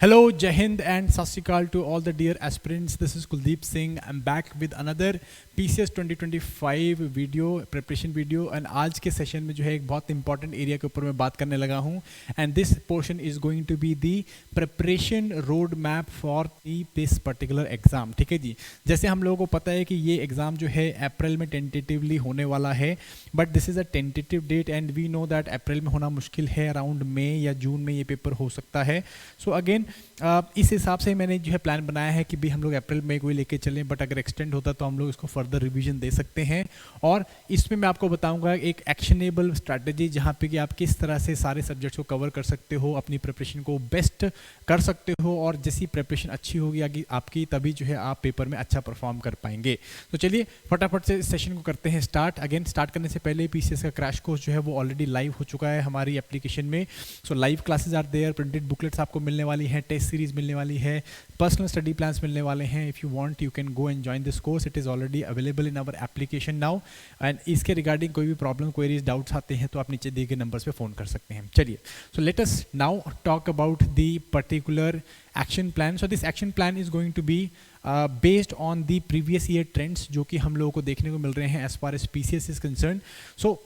Hello, Jai Hind and Sat Sri Akal to all the dear aspirants. This is Kuldeep Singh. I'm back with another PCS 2025 video preparation video and आज के session में जो है एक बहुत important area के ऊपर मैं बात करने लगा हूं and this portion is going to be the preparation road map for this particular exam. ठीक है जी, जैसे हम लोगों को पता है कि ये एग्जाम जो है अप्रैल में टेंटेटिवली होने वाला है, but this is a tentative date and we know that April में होना मुश्किल है, अराउंड मई या जून में ये पेपर हो सकता है। सो अगेन इस हिसाब से मैंने जो है प्लान बनाया है कि भी हम लोग अप्रैल में कोई लेके चलें, बट अगर एक्सटेंड होता तो हम लोग इसको फर्दर रिवीजन दे सकते हैं। और इसमें मैं आपको बताऊंगा एक एक्शनेबल स्ट्रैटेजी जहां पे कि आप किस तरह से सारे सब्जेक्ट्स को कवर कर सकते हो, अपनी प्रिपरेशन को बेस्ट कर सकते हो, और जैसी प्रिपरेशन अच्छी होगी आपकी तभी जो है आप पेपर में अच्छा परफॉर्म कर पाएंगे। तो चलिए फटाफट से इस सेशन को करते हैं स्टार्ट। अगेन स्टार्ट करने से पहले पीसीएस का क्रैश कोर्स जो है वो ऑलरेडी लाइव हो चुका है हमारी एप्लीकेशन में। So live classes are there, printed booklets आपको मिलने वाली है, टेस्ट सीरीज मिलने वाली है, पर्सनल स्टडी प्लान्स मिलने वाले हैं। If you want you can go and join this course, it is already available in our application now. And इसके रिगार्डिंग कोई भी प्रॉब्लम क्वेरीज डाउट्स आते हैं तो आप नीचे दिए गए नंबर्स पे फोन कर सकते हैं। चलिए, so let us now talk about the particular action plan. So this action plan is going to be based on the previous year trends जो कि हम लोगों को देखने को मिल रहे हैं as far as PCS is concerned. So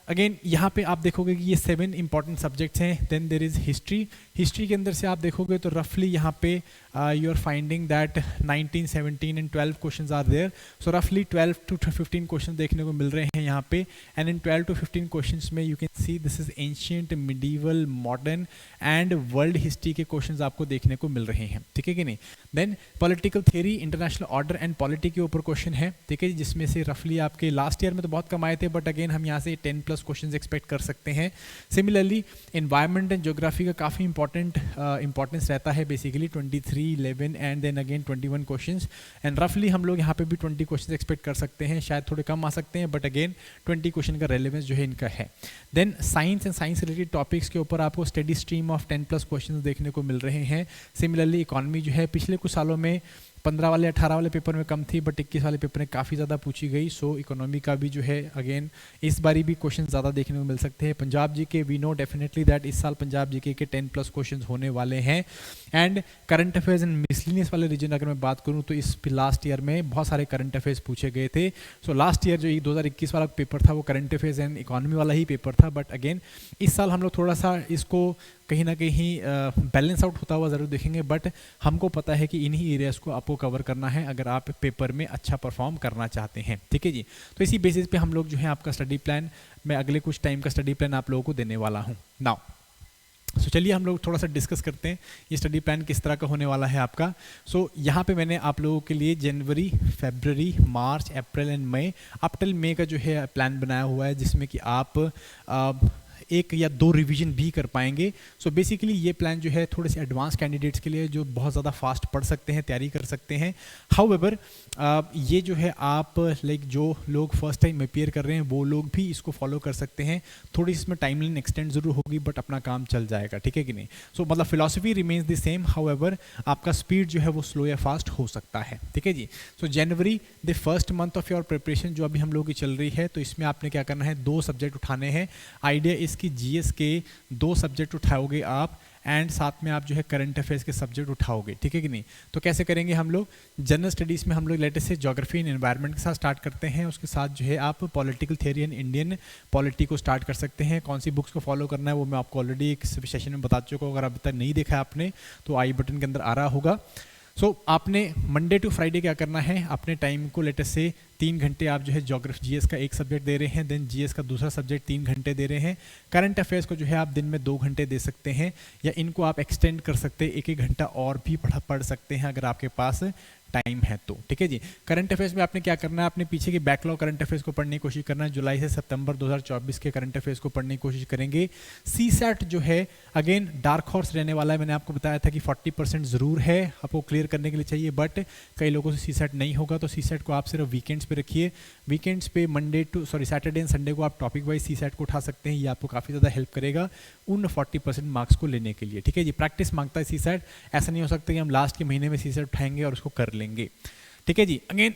again यहाँ पे आप देखोगे कि ये 7 इंपॉर्टेंट सब्जेक्ट्स हैं। Then there is history. History के अंदर से आप देखोगे तो रफली यहाँ पे you are finding that 19, 17 and 12 questions are there. So रफली 12 to 15 क्वेश्चन देखने को मिल रहे हैं यहाँ पे। एंड इन 12 to 15 क्वेश्चंस में you can see this is ancient, medieval, modern and world history के क्वेश्चंस आपको देखने को मिल रहे हैं। ठीक है कि नहीं। Then political theory, international order and polity के ऊपर क्वेश्चन है। ठीक है, जिसमें से रफली आपके लास्ट ईयर में तो बहुत कम आए थे, बट अगेन हम यहाँ से 10+ क्वेश्चंस एक्सपेक्ट कर सकते हैं। सिमिलरली एनवायरनमेंट एंड ज्योग्राफी का काफ़ी इंपॉर्टेंस रहता है, basically 23, 11 and then again 21 questions. And रफली हम लोग यहाँ पे भी 20 क्वेश्चंस एक्सपेक्ट कर सकते हैं, शायद थोड़े कम आ सकते हैं, बट अगेन 20 क्वेश्चन का रेलेवेंस जो है इनका है। Then science and science related topics के ऊपर आपको स्टडी स्ट्रीम ऑफ 10+ क्वेश्चंस देखने को मिल रहे हैं। सिमिलरली इकोनॉमी जो है पिछले कुछ सालों में 15 वाले 18 वाले पेपर में कम थी, बट 21 वाले पेपर में काफ़ी ज़्यादा पूछी गई। सो इकोनॉमी का भी जो है अगेन इस बारी भी क्वेश्चन ज़्यादा देखने को मिल सकते हैं। Punjab GK we know definitely that इस साल पंजाब जीके के 10+ क्वेश्चन होने वाले हैं। And current affairs and miscellaneous वाले रीजन अगर मैं बात करूँ तो इस लास्ट ईयर में बहुत सारे करंट अफेयर्स पूछे गए थे। सो लास्ट ईयर जो 2021 वाला पेपर था वो करंट अफेयर्स एंड इकोनॉमी वाला ही पेपर था, बट अगेन इस साल हम लोग थोड़ा सा इसको कहीं ना कहीं बैलेंस आउट होता हुआ ज़रूर देखेंगे, बट हमको पता है कि इन्हीं एरियाज़ को आपको कवर करना है अगर आप पेपर में अच्छा परफॉर्म करना चाहते हैं। ठीक है जी, तो इसी बेसिस पे हम लोग जो है आपका स्टडी प्लान, मैं अगले कुछ टाइम का स्टडी प्लान आप लोगों को देने वाला हूँ नाउ। सो चलिए हम लोग थोड़ा सा डिस्कस करते हैं ये स्टडी प्लान किस तरह का होने वाला है आपका। सो यहाँ पे मैंने आप लोगों के लिए जनवरी, फरवरी, मार्च, अप्रैल and May, up till May का जो है प्लान बनाया हुआ है, जिसमें कि आप 1 या 2 रिवीजन भी कर पाएंगे। सो बेसिकली ये प्लान जो है थोड़े से एडवांस कैंडिडेट्स के लिए जो बहुत ज़्यादा फास्ट पढ़ सकते हैं, तैयारी कर सकते हैं। हाउएवर ये जो है आप लाइक जो लोग फर्स्ट टाइम अपियर कर रहे हैं वो लोग भी इसको फॉलो कर सकते हैं। थोड़ी इसमें टाइमलाइन एक्सटेंड जरूर होगी, बट अपना काम चल जाएगा। ठीक है कि नहीं। सो मतलब philosophy remains the same, however आपका स्पीड जो है वो स्लो या फास्ट हो सकता है। ठीक है जी। So January the first month of your preparation जो अभी हम लोग की चल रही है, तो इसमें आपने क्या करना है, 2 सब्जेक्ट उठाने हैं। आइडिया इसकी जीएस के 2 सब्जेक्ट उठाओगे आप, एंड साथ में आप जो है करंट अफेयर्स के सब्जेक्ट उठाओगे। ठीक है कि नहीं। तो कैसे करेंगे हम लोग, जनरल स्टडीज़ में हम लोग लेटेस्ट से ज्योग्राफी एंड एनवायरनमेंट के साथ स्टार्ट करते हैं, उसके साथ जो है आप political theory and Indian polity को स्टार्ट कर सकते हैं। कौन सी बुक्स को फॉलो करना है वो मैं आपको ऑलरेडी एक सेशन में बता चुका हूँ, अगर अभी तक नहीं देखा आपने तो आई बटन के अंदर आ रहा होगा। सो आपने मंडे टू फ्राइडे क्या करना है, अपने टाइम को लेटेस्ट से 3 घंटे आप जो है ज्योग्राफी जीएस का एक सब्जेक्ट दे रहे हैं, देन जीएस का दूसरा सब्जेक्ट 3 घंटे दे रहे हैं। करंट अफेयर्स को जो है आप दिन में 2 घंटे दे सकते हैं, या इनको आप एक्सटेंड कर सकते हैं, 1-1 घंटा और भी पढ़ सकते हैं अगर आपके पास टाइम है तो। ठीक है जी। करंट अफेयर्स में आपने क्या करना है, अपने पीछे के बैकलॉग करंट अफेयर्स को पढ़ने की कोशिश करना है। जुलाई से सितंबर 2024 के करंट अफेयर्स को पढ़ने की कोशिश करेंगे। सीसैट जो है अगेन डार्क हॉर्स रहने वाला है। मैंने आपको बताया था कि 40% ज़रूर है आपको क्लियर करने के लिए चाहिए, बट कई लोगों से सीसैट नहीं होगा, तो सीसैट को आप सिर्फ वीकेंड्स पे रखिए। वीकेंड्स पे सैटरडे एंड संडे को आप टॉपिक वाइज सीसैट को उठा सकते हैं। ये आपको काफ़ी ज़्यादा हेल्प करेगा उन 40% मार्क्स को लेने के लिए। ठीक है जी। प्रैक्टिस मांगता है सीसैट, ऐसा नहीं हो सकता कि हम लास्ट के महीने में सीसैट उठाएंगे और उसको कर लेंगे। ठीक है जी। अगेन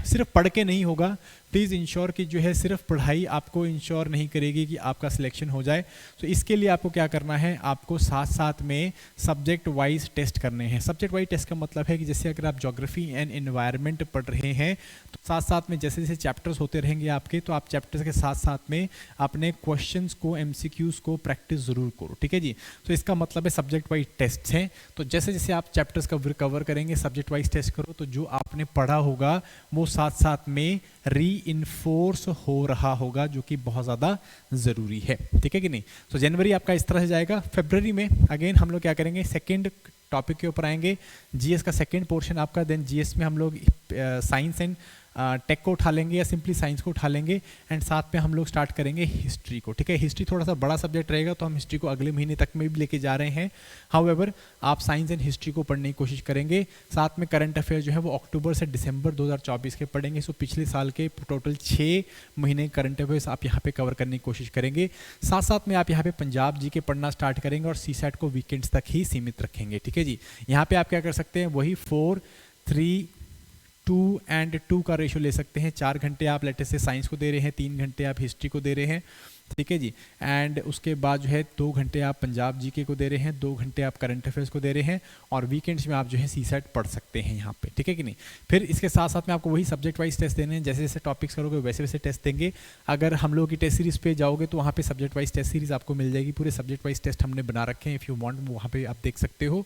सिर्फ पढ़ के नहीं होगा, प्लीज़ इंश्योर कि जो है सिर्फ पढ़ाई आपको इंश्योर नहीं करेगी कि आपका सिलेक्शन हो जाए। तो इसके लिए आपको क्या करना है, आपको साथ साथ में सब्जेक्ट वाइज टेस्ट करने हैं। सब्जेक्ट वाइज टेस्ट का मतलब है कि जैसे अगर आप ज्योग्राफी एंड एनवायरनमेंट पढ़ रहे हैं तो साथ साथ में जैसे जैसे चैप्टर्स होते रहेंगे आपके, तो आप चैप्टर्स के साथ साथ में अपने क्वेश्चंस को, एमसीक्यूज को प्रैक्टिस ज़रूर करो, ठीक है जी। तो इसका मतलब है सब्जेक्ट वाइज टेस्ट हैं। तो जैसे जैसे आप चैप्टर्स कवर करेंगे, सब्जेक्ट वाइज टेस्ट करो, तो जो आपने पढ़ा होगा वो साथ साथ में री-इन्फोर्स हो रहा होगा, जो कि बहुत ज़्यादा ज़रूरी है, ठीक है कि नहीं। तो जनवरी आपका इस तरह से जाएगा। फरवरी में अगेन हम लोग क्या करेंगे, सेकेंड टॉपिक के ऊपर आएंगे, जीएस का सेकेंड पोर्शन आपका। देन जीएस में हम लोग साइंस एंड टेक को उठा लेंगे या सिंपली साइंस को उठा लेंगे, एंड साथ में हम लोग स्टार्ट करेंगे हिस्ट्री को, ठीक है। हिस्ट्री थोड़ा सा बड़ा सब्जेक्ट रहेगा, तो हम हिस्ट्री को अगले महीने तक में भी लेके जा रहे हैं। हाउएवर आप साइंस एंड हिस्ट्री को पढ़ने की कोशिश करेंगे। साथ में करंट अफेयर जो है वो अक्टूबर से दिसंबर 2024 के पढ़ेंगे। सो पिछले साल के टोटल 6 महीने करंट अफेयर्स आप यहाँ पे कवर करने की कोशिश करेंगे। साथ साथ में आप यहाँ पे पंजाब जी के पढ़ना स्टार्ट करेंगे और सीसैट को वीकेंड्स तक ही सीमित रखेंगे, ठीक है जी। यहाँ पे आप क्या कर सकते हैं, वही 4, 3, 2 and 2 का रेशो ले सकते हैं। 4 घंटे आप लेटेस्ट से साइंस को दे रहे हैं, 3 घंटे आप हिस्ट्री को दे रहे हैं, ठीक है जी। एंड उसके बाद जो है 2 घंटे आप पंजाब जीके को दे रहे हैं, 2 घंटे आप करंट अफेयर्स को दे रहे हैं, और वीकेंड्स में आप जो है सीसैट पढ़ सकते हैं यहाँ पे, ठीक है कि नहीं। फिर इसके साथ साथ में आपको वही सब्जेक्ट वाइज टेस्ट देने हैं। जैसे जैसे टॉपिक्स करोगे वैसे वैसे टेस्ट देंगे। अगर हम लोग की टेस्ट सीरीज पे जाओगे तो वहाँ पे सब्जेक्ट वाइज टेस्ट सीरीज आपको मिल जाएगी। पूरे सब्जेक्ट वाइज टेस्ट हमने बना रखे हैं, इफ़ यू वांट वहाँ पे आप देख सकते हो।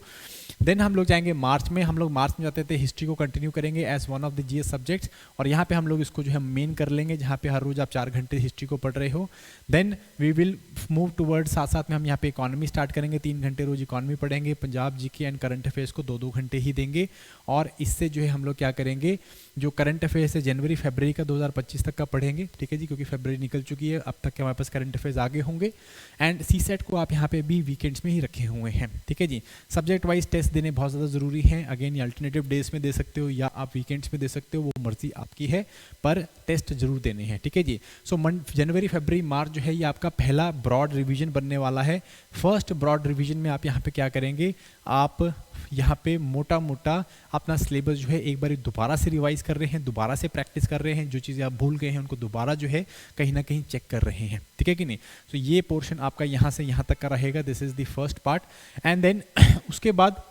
देन हम लोग जाएंगे मार्च में। हम लोग मार्च में जाते थे, हिस्ट्री को कंटिन्यू करेंगे as one of the GS subjects, और यहाँ पे हम लोग इसको जो है मेन कर लेंगे, जहाँ पे हर रोज आप 4 घंटे हिस्ट्री को पढ़ रहे हो। Then we will move toward, साथ साथ में हम यहाँ पे इकोनॉमी स्टार्ट करेंगे। 3 घंटे रोज इकोनॉमी पढ़ेंगे। Punjab GK and current affairs को 2-2 घंटे ही देंगे, और इससे जो है हम लोग क्या करेंगे, जो करंट अफेयर्स है जनवरी फरवरी का 2025 तक का पढ़ेंगे, ठीक है जी, क्योंकि फरवरी निकल चुकी है, अब तक के हमारे पास करंट अफेयर्स आगे होंगे। एंड सीसेट को आप यहाँ पे भी वीकेंड्स में ही रखे हुए हैं, ठीक है जी। सब्जेक्ट वाइज टेस्ट देने बहुत ज़्यादा ज़रूरी है। अगेन ये अल्टरनेटिव डेज में दे सकते हो या आप वीकेंड्स में दे सकते हो, वो मर्जी आपकी है, पर टेस्ट जरूर देने हैं, ठीक है जी। सो जनवरी फरवरी मार्च जो है ये आपका पहला ब्रॉड रिवीजन बनने वाला है। फर्स्ट ब्रॉड रिवीजन में आप यहाँ पे क्या करेंगे, आप यहाँ पे मोटा मोटा अपना सिलेबस जो है एक बार दोबारा से रिवाइज कर रहे हैं, दोबारा से प्रैक्टिस कर रहे हैं। जो चीज़ें आप भूल गए हैं उनको दोबारा जो है कहीं ना कहीं चेक कर रहे हैं, ठीक है कि नहीं। तो ये पोर्शन आपका यहाँ से यहाँ तक का रहेगा। This is the first part. And then उसके बाद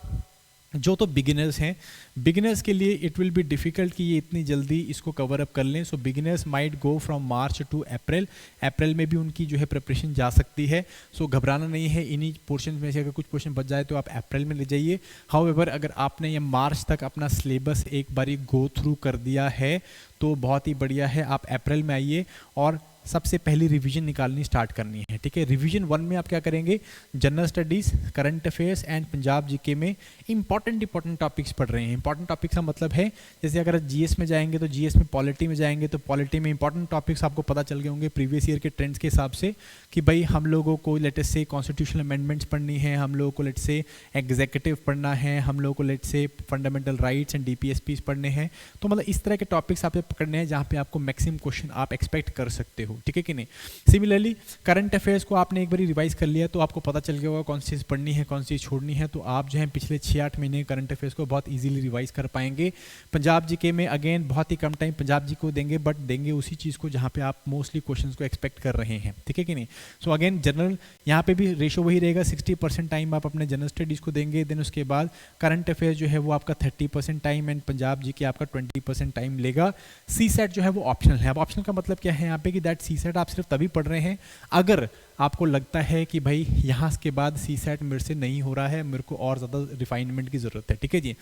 जो तो बिगिनर्स हैं, बिगिनर्स के लिए इट विल बी डिफ़िकल्ट कि ये इतनी जल्दी इसको कवर अप कर लें। So beginners might go from March to April. April में भी उनकी जो है प्रिपरेशन जा सकती है। सो घबराना नहीं है, इन्हीं पोर्शन में से अगर कुछ पोर्शन बच जाए तो आप अप्रैल में ले जाइए। हाउएवर अगर आपने ये मार्च तक अपना सिलेबस एक बारी गो थ्रू कर दिया है तो बहुत ही बढ़िया है। आप अप्रैल में आइए और सबसे पहली रिवीजन निकालनी स्टार्ट करनी है, ठीक है। रिवीजन 1 में आप क्या करेंगे, general studies, current affairs and Punjab GK में इंपॉर्टेंट टॉपिक्स पढ़ रहे हैं। इंपॉर्टेंट टॉपिक्स का मतलब है, जैसे अगर जीएस में जाएंगे तो जीएस में पॉलिटी में जाएंगे तो पॉलिटी में इंपॉर्टेंट टॉपिक्स आपको पता चल गए होंगे प्रीवियस ईयर के ट्रेंड्स के हिसाब से, कि भाई हम लोगों को लेटेस्ट से कॉन्स्टिट्यूशनल अमेंडमेंट्स पढ़नी है, हम लोगों को लेट से एग्जीक्यूटिव पढ़ना है, हम लोगों को लेट से फंडामेंटल राइट्स एंड डीपीएसपीस पढ़ने हैं। तो मतलब इस तरह के टॉपिक्स आपको पकड़ने हैं जहाँ पे आपको मैक्सिमम क्वेश्चन आप एक्सपेक्ट कर सकते हो, ठीक है कि नहीं। सिमिलरली करंट अफेयर्स को आपने एक बार रिवाइज कर लिया तो आपको पता चल गया होगा कौन सी चीज़ पढ़नी है, कौन सी चीज़ छोड़नी है। तो आप जो है पिछले 6-8 महीने करंट अफेयर्स को बहुत इजीली रिवाइज कर पाएंगे। पंजाब जीके में अगेन बहुत ही कम टाइम पंजाब जी को देंगे, बट देंगे उसी चीज़ को जहाँ पे आप मोस्टली क्वेश्चंस को एक्सपेक्ट कर रहे हैं, ठीक है कि नहीं। सो अगेन जनरल यहाँ पे भी रेशो वही रहेगा, 60% टाइम आप अपने जनरल स्टडीज़ को देंगे। देन उसके बाद करंट अफेयर्स जो है वो आपका 30% टाइम एंड पंजाब जी के आपका 20% टाइम लेगा। सीसेट जो है वो ऑप्शनल है। अब ऑप्शनल का मतलब क्या है यहाँ पे, कि दैट सीसेट आप सिर्फ तभी पढ़ रहे हैं अगर आपको लगता है कि भाई यहाँ के बाद सीसेट मेरे से नहीं हो रहा है, मेरे को और ज़्यादा रिफाइनमेंट की ज़रूरत है, ठीक है जी।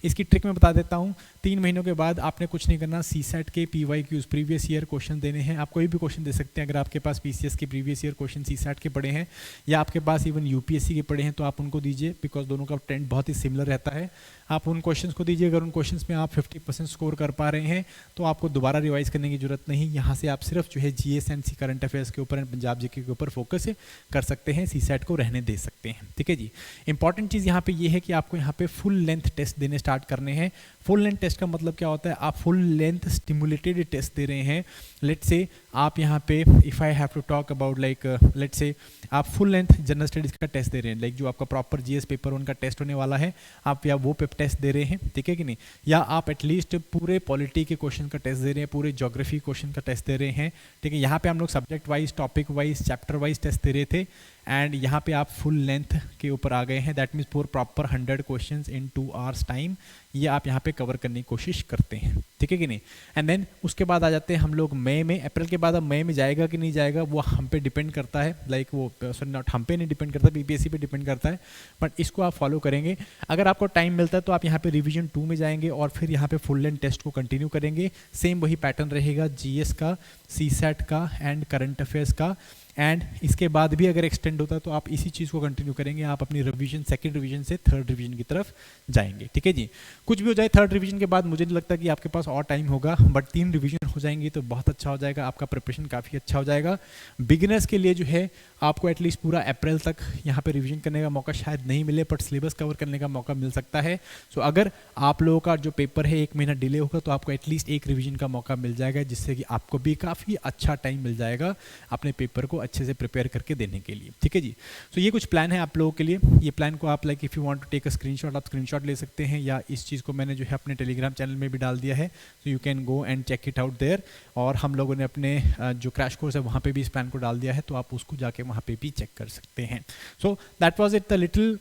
इसकी ट्रिक मैं बता देता हूँ। 3 महीनों के बाद आपने कुछ नहीं करना, सीसेट के PYQs प्रीवियस ईयर क्वेश्चन देने हैं। आप कोई भी क्वेश्चन दे सकते हैं। अगर आपके पास PCS के प्रीवियस ईयर क्वेश्चन सीसेट के पड़े हैं या आपके पास इवन UPSC के पड़े हैं तो आप उनको दीजिए, बिकॉज दोनों का ट्रेंड बहुत ही सिमिलर रहता है। आप उन क्वेश्चंस को दीजिए। अगर उन क्वेश्चंस में आप 50% स्कोर कर पा रहे हैं तो आपको दोबारा रिवाइज करने की जरूरत नहीं। यहाँ से आप सिर्फ जो है GS एंड करंट अफेयर्स के ऊपर एंड पंजाब जीके के ऊपर फोकस फोकस कर सकते हैं, सीसैट को रहने दे सकते हैं। ठीक है जी। इंपॉर्टेंट चीज़ यहाँ पे ये है कि आपको यहाँ पे फुल लेंथ टेस्ट देने स्टार्ट करने हैं। फुल लेंथ टेस्ट का मतलब क्या होता है, आप फुल लेंथ स्टिमुलेटेड टेस्ट दे रहे हैं। लेट्स से आप यहाँ पे if I have to talk about like let's say आप फुल लेंथ जनरल स्टडीज़ का टेस्ट दे रहे हैं, लाइक जो आपका प्रॉपर जीएस पेपर उनका टेस्ट होने वाला है, आप या वो टेस्ट दे रहे हैं, ठीक है कि नहीं, या आप एटलीस्ट पूरे पॉलिटी के क्वेश्चन का टेस्ट दे रहे हैं, पूरे ज्योग्राफी क्वेश्चन का टेस्ट दे रहे हैं। ठीक है, यहाँ पे हम लोग subject wise, topic wise, chapter wise test दे रहे थे, एंड यहाँ पे आप फुल लेंथ के ऊपर आ गए हैं। That means for proper 100 questions in 2 hours time, ये आप यहाँ पे कवर करने की कोशिश करते हैं। ठीक है कि नहीं। एंड देन उसके बाद आ जाते हैं हम लोग मई में। अप्रैल के बाद अब मई में जाएगा कि नहीं जाएगा वो हम पे डिपेंड करता है, लाइक वो सॉरी नॉट हम पे नहीं डिपेंड करता, बीपीएससी पे डिपेंड करता है, बट इसको आप फॉलो करेंगे। अगर आपको टाइम मिलता है तो आप यहाँ पे रिवीजन 2 में जाएंगे और फिर यहाँ पे फुल लेंथ टेस्ट को कंटिन्यू करेंगे। सेम वही पैटर्न रहेगा, जीएस का, सीसैट का एंड करंट अफेयर्स का। एंड इसके बाद भी अगर एक्सटेंड होता है तो आप इसी चीज़ को कंटिन्यू करेंगे, आप अपनी रिवीजन सेकंड रिवीजन से थर्ड रिवीजन की तरफ जाएंगे। ठीक है जी। कुछ भी हो जाए थर्ड रिवीजन के बाद मुझे नहीं लगता कि आपके पास और टाइम होगा, बट 3 रिवीजन हो जाएंगी तो बहुत अच्छा हो जाएगा, आपका प्रिपरेशन काफ़ी अच्छा हो जाएगा। बिगिनर्स के लिए जो है आपको एटलीस्ट पूरा अप्रैल तक यहाँ पे रिवीजन करने का मौका शायद नहीं मिले, बट सिलेबस कवर करने का मौका मिल सकता है। सो अगर आप लोगों का जो पेपर है 1 महीना डिले होगा तो आपको एटलीस्ट 1 रिवीजन का मौका मिल जाएगा, जिससे कि आपको भी काफ़ी अच्छा टाइम मिल जाएगा अपने पेपर को अच्छे से प्रिपेयर करके देने के लिए। ठीक है जी। सो ये कुछ प्लान है आप लोगों के लिए। ये प्लान को आप like if you want to take a screenshot, आप स्क्रीनशॉट ले सकते हैं, या इस चीज़ को मैंने जो है अपने टेलीग्राम चैनल में भी डाल दिया है, so you can go and check it out there. और हम लोगों ने अपने जो क्रैश कोर्स है वहाँ पे भी इस प्लान को डाल दिया है, तो आप उसको जाके वहाँ पे भी चेक कर सकते हैं। So that was it, the little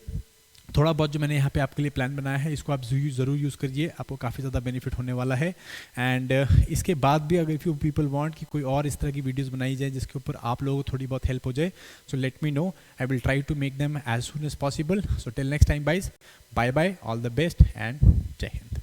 थोड़ा बहुत जो मैंने यहाँ पे आपके लिए प्लान बनाया है, इसको आप ज़रूर यूज़ करिए, आपको काफ़ी ज़्यादा बेनिफिट होने वाला है। एंड इसके बाद भी अगर इफ़ यू पीपल वांट कि कोई और इस तरह की वीडियोस बनाई जाए जिसके ऊपर आप लोगों को थोड़ी बहुत हेल्प हो जाए, so let me know, I will try to make them as soon as possible. So till next time byes, bye bye, all the best and जय हिंद।